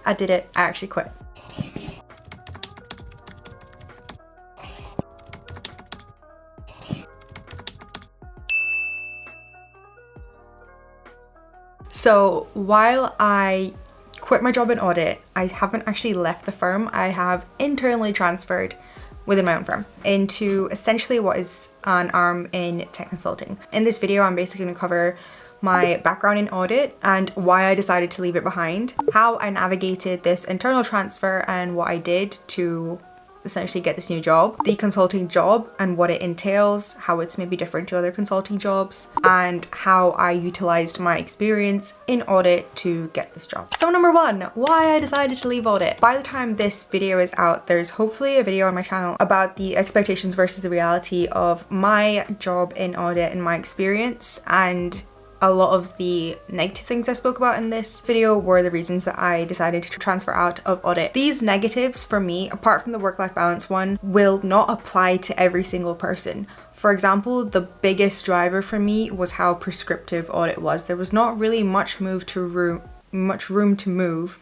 I did it. I actually quit. So while I quit my job in audit, I haven't actually left the firm. I have internally transferred within my own firm into essentially what is an arm in tech consulting. In this video, I'm basically going to cover my background in audit and why I decided to leave it behind, how I navigated this internal transfer and what I did to essentially get this new job, the consulting job and what it entails, how it's maybe different to other consulting jobs, and how I utilized my experience in audit to get this job. So number one, why I decided to leave audit. By the time this video is out, there's hopefully a video on my channel about the expectations versus the reality of my job in audit and my experience, and a lot of the negative things I spoke about in this video were the reasons that I decided to transfer out of audit. These negatives for me, apart from the work-life balance one, will not apply to every single person. For example, the biggest driver for me was how prescriptive audit was. There was not really much room to move,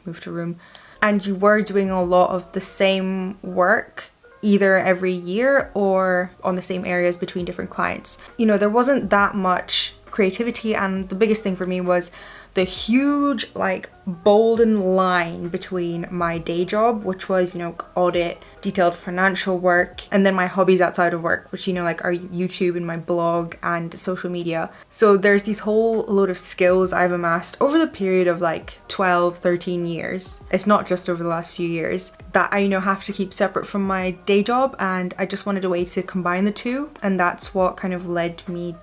and you were doing a lot of the same work either every year or on the same areas between different clients. You know, there wasn't that much creativity, and the biggest thing for me was the huge like bolden line between my day job, which was, you know, audit, detailed financial work, and then my hobbies outside of work, which, you know, like are YouTube and my blog and social media. So there's these whole load of skills I've amassed over the period of like 12-13 years. It's not just over the last few years that I, you know, have to keep separate from my day job, and I just wanted a way to combine the two, and that's what kind of led me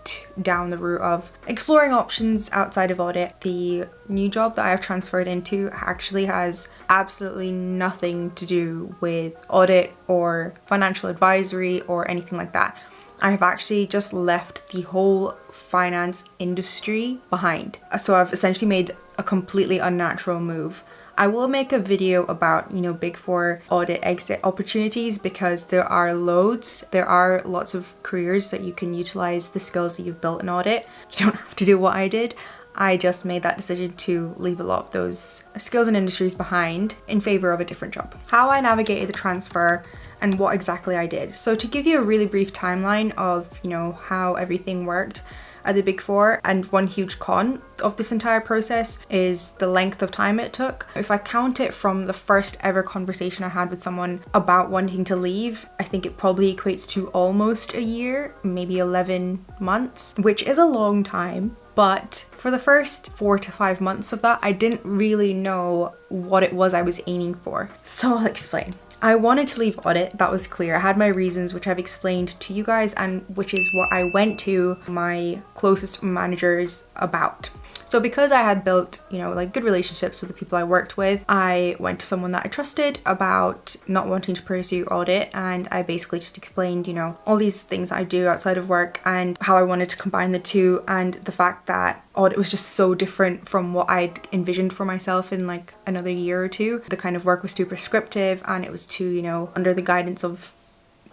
down the route of exploring options outside of audit. The new job that I have transferred into actually has absolutely nothing to do with audit or financial advisory or anything like that. I have actually just left the whole finance industry behind. So I've essentially made a completely unnatural move. I will make a video about, you know, Big Four audit exit opportunities, because there are loads. There are lots of careers that you can utilize the skills that you've built in audit. You don't have to do what I did. I just made that decision to leave a lot of those skills and industries behind in favor of a different job. How I navigated the transfer and what exactly I did. So to give you a really brief timeline of, you know, how everything worked at the Big Four, and one huge con of this entire process is the length of time it took. If I count it from the first ever conversation I had with someone about wanting to leave, I think it probably equates to almost a year, maybe 11 months, which is a long time. But for the first 4 to 5 months of that, I didn't really know what it was I was aiming for. So I'll explain. I wanted to leave audit, that was clear. I had my reasons, which I've explained to you guys, and which is what I went to my closest managers about. So because I had built, you know, like good relationships with the people I worked with, I went to someone that I trusted about not wanting to pursue audit, and I basically just explained, you know, all these things I do outside of work and how I wanted to combine the two, and the fact that audit was just so different from what I'd envisioned for myself in like another year or two. The kind of work was too prescriptive, and it was too, you know, under the guidance of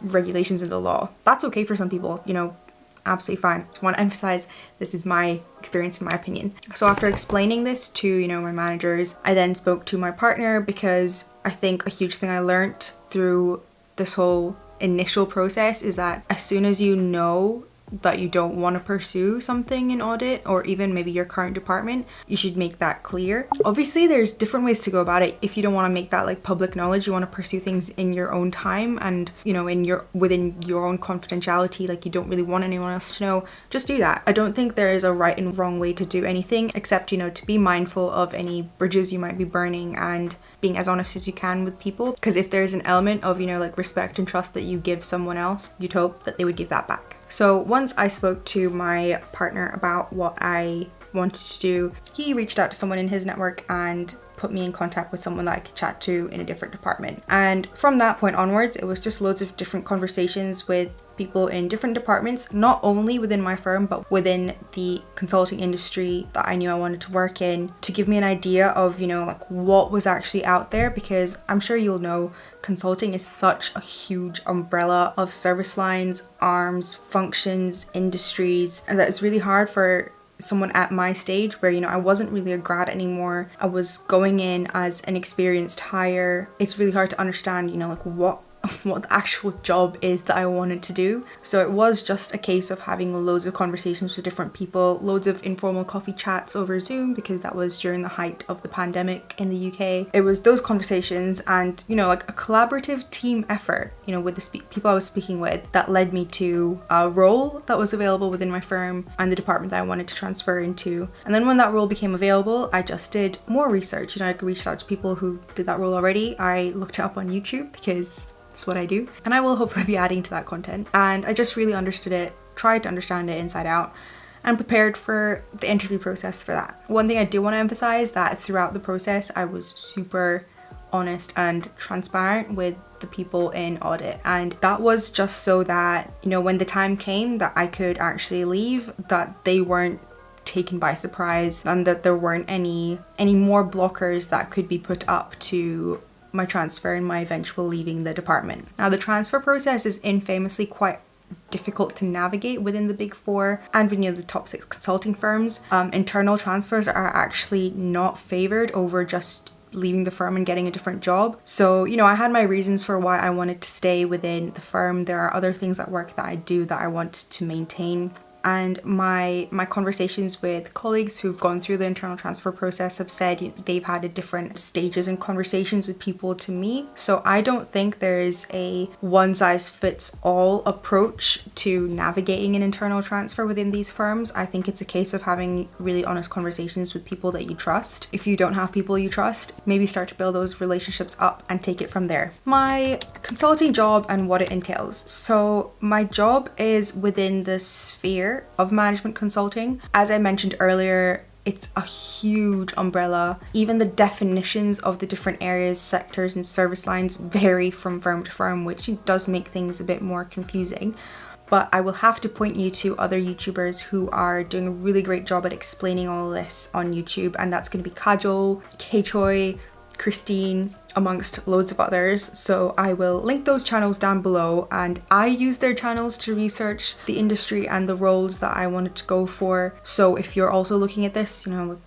regulations of the law. That's okay for some people, you know, absolutely fine. Just want to emphasize this is my experience and my opinion. So after explaining this to, you know, my managers, I then spoke to my partner, because I think a huge thing I learned through this whole initial process is that as soon as you know that you don't want to pursue something in audit, or even maybe your current department, you should make that clear. Obviously there's different ways to go about it. If you don't want to make that like public knowledge, you want to pursue things in your own time and, you know, within your own confidentiality, like you don't really want anyone else to know, just do that. I don't think there is a right and wrong way to do anything, except, you know, to be mindful of any bridges you might be burning and being as honest as you can with people. Because if there's an element of, you know, like respect and trust that you give someone else, you'd hope that they would give that back. So once I spoke to my partner about what I wanted to do, he reached out to someone in his network and put me in contact with someone that I could chat to in a different department. And from that point onwards, it was just loads of different conversations with people in different departments, not only within my firm, but within the consulting industry that I knew I wanted to work in, to give me an idea of, you know, like what was actually out there. Because I'm sure you'll know, consulting is such a huge umbrella of service lines, arms, functions, industries, and that it's really hard for someone at my stage where, I wasn't really a grad anymore. I was going in as an experienced hire. It's really hard to understand, like what the actual job is that I wanted to do. So it was just a case of having loads of conversations with different people, loads of informal coffee chats over Zoom, because that was during the height of the pandemic in the UK. It was those conversations and, like a collaborative team effort, with the people I was speaking with, that led me to a role that was available within my firm and the department that I wanted to transfer into. And then when that role became available, I just did more research. I reached out to people who did that role already. I looked it up on YouTube because it's what I do, and I will hopefully be adding to that content. And I just really understood it, tried to understand it inside out, and prepared for the interview process for that. One thing I do want to emphasize, that throughout the process I was super honest and transparent with the people in audit, and that was just so that, when the time came that I could actually leave, that they weren't taken by surprise, and that there weren't any more blockers that could be put up to my transfer and my eventual leaving the department. Now, the transfer process is infamously quite difficult to navigate within the Big Four and within the top 6 consulting firms. Internal transfers are actually not favored over just leaving the firm and getting a different job. So, I had my reasons for why I wanted to stay within the firm. There are other things at work that I do that I want to maintain. And my conversations with colleagues who've gone through the internal transfer process have said they've had a different stages and conversations with people to me. So I don't think there's a one-size-fits-all approach to navigating an internal transfer within these firms. I think it's a case of having really honest conversations with people that you trust. If you don't have people you trust, maybe start to build those relationships up and take it from there. My consulting job and what it entails. So my job is within the sphere of management consulting. As I mentioned earlier, it's a huge umbrella. Even the definitions of the different areas, sectors, and service lines vary from firm to firm, which does make things a bit more confusing. But I will have to point you to other YouTubers who are doing a really great job at explaining all of this on YouTube, and that's going to be Kajol, K-Choi, Christine, amongst loads of others. So I will link those channels down below, and I use their channels to research the industry and the roles that I wanted to go for. So if you're also looking at this,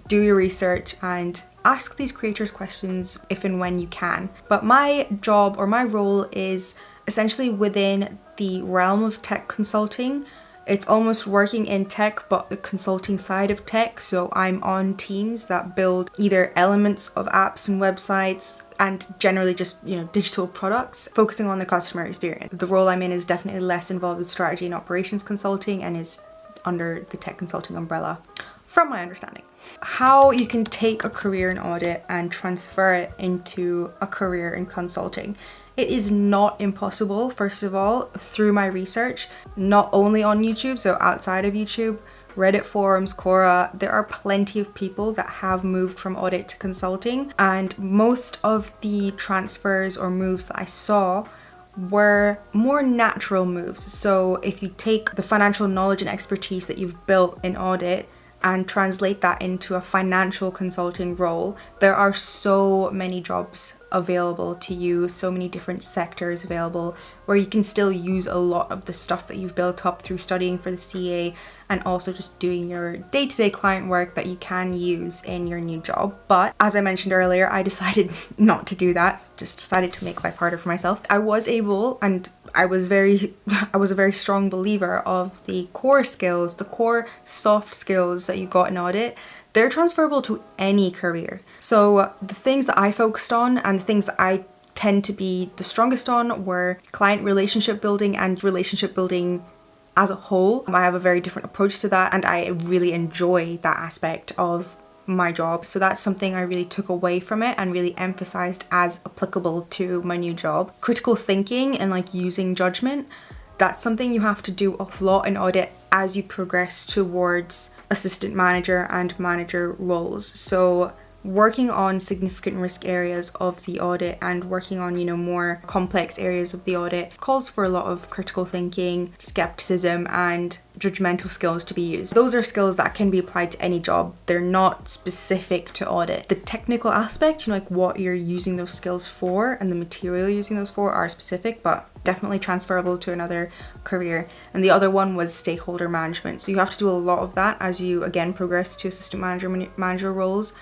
do your research and ask these creators questions if and when you can. But my job or my role is essentially within the realm of tech consulting. It's almost working in tech, but the consulting side of tech. So I'm on teams that build either elements of apps and websites and generally just, digital products, focusing on the customer experience. The role I'm in is definitely less involved with strategy and operations consulting and is under the tech consulting umbrella, from my understanding. How you can take a career in audit and transfer it into a career in consulting. It is not impossible, first of all, through my research, not only on YouTube, so outside of YouTube, Reddit forums, Quora, there are plenty of people that have moved from audit to consulting, and most of the transfers or moves that I saw were more natural moves. So if you take the financial knowledge and expertise that you've built in audit and translate that into a financial consulting role, there are so many jobs available to you, so many different sectors available where you can still use a lot of the stuff that you've built up through studying for the CA and also just doing your day-to-day client work that you can use in your new job. But as I mentioned earlier, I decided not to do that, just decided to make life harder for myself. I was able, and I was a very strong believer of the core skills, the core soft skills that you got in audit. They're transferable to any career. So the things that I focused on and the things that I tend to be the strongest on were client relationship building and relationship building as a whole. I have a very different approach to that, and I really enjoy that aspect of my job. So that's something I really took away from it and really emphasized as applicable to my new job. Critical thinking and using judgment, that's something you have to do a lot in audit as you progress towards assistant manager and manager roles. So working on significant risk areas of the audit and working on, more complex areas of the audit calls for a lot of critical thinking, skepticism, and judgmental skills to be used. Those are skills that can be applied to any job. They're not specific to audit. The technical aspect, like what you're using those skills for and the material you're using those for are specific, but definitely transferable to another career. And the other one was stakeholder management. So you have to do a lot of that as you, again, progress to assistant manager roles.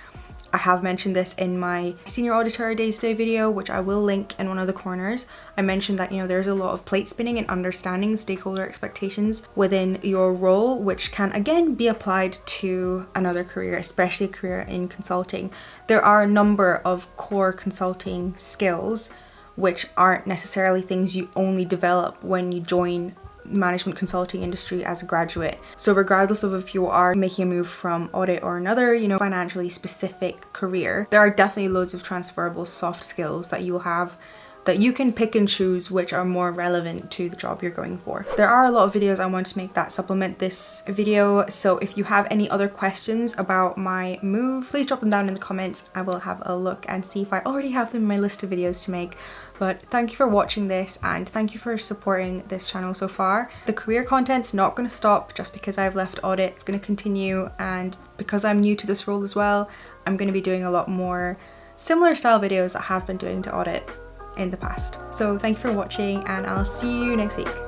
I have mentioned this in my senior auditor day-to-day video, which I will link in one of the corners. I mentioned that, there's a lot of plate spinning and understanding stakeholder expectations within your role, which can again be applied to another career, especially a career in consulting. There are a number of core consulting skills which aren't necessarily things you only develop when you join management consulting industry as a graduate. So regardless of if you are making a move from audit or another, financially specific career, there are definitely loads of transferable soft skills that you will have that you can pick and choose which are more relevant to the job you're going for. There are a lot of videos I want to make that supplement this video, so if you have any other questions about my move, please drop them down in the comments. I will have a look and see if I already have them in my list of videos to make. But thank you for watching this and thank you for supporting this channel so far. The career content's not going to stop just because I've left audit. It's going to continue, and because I'm new to this role as well, I'm going to be doing a lot more similar style videos that I have been doing to audit in the past. So thank you for watching and I'll see you next week.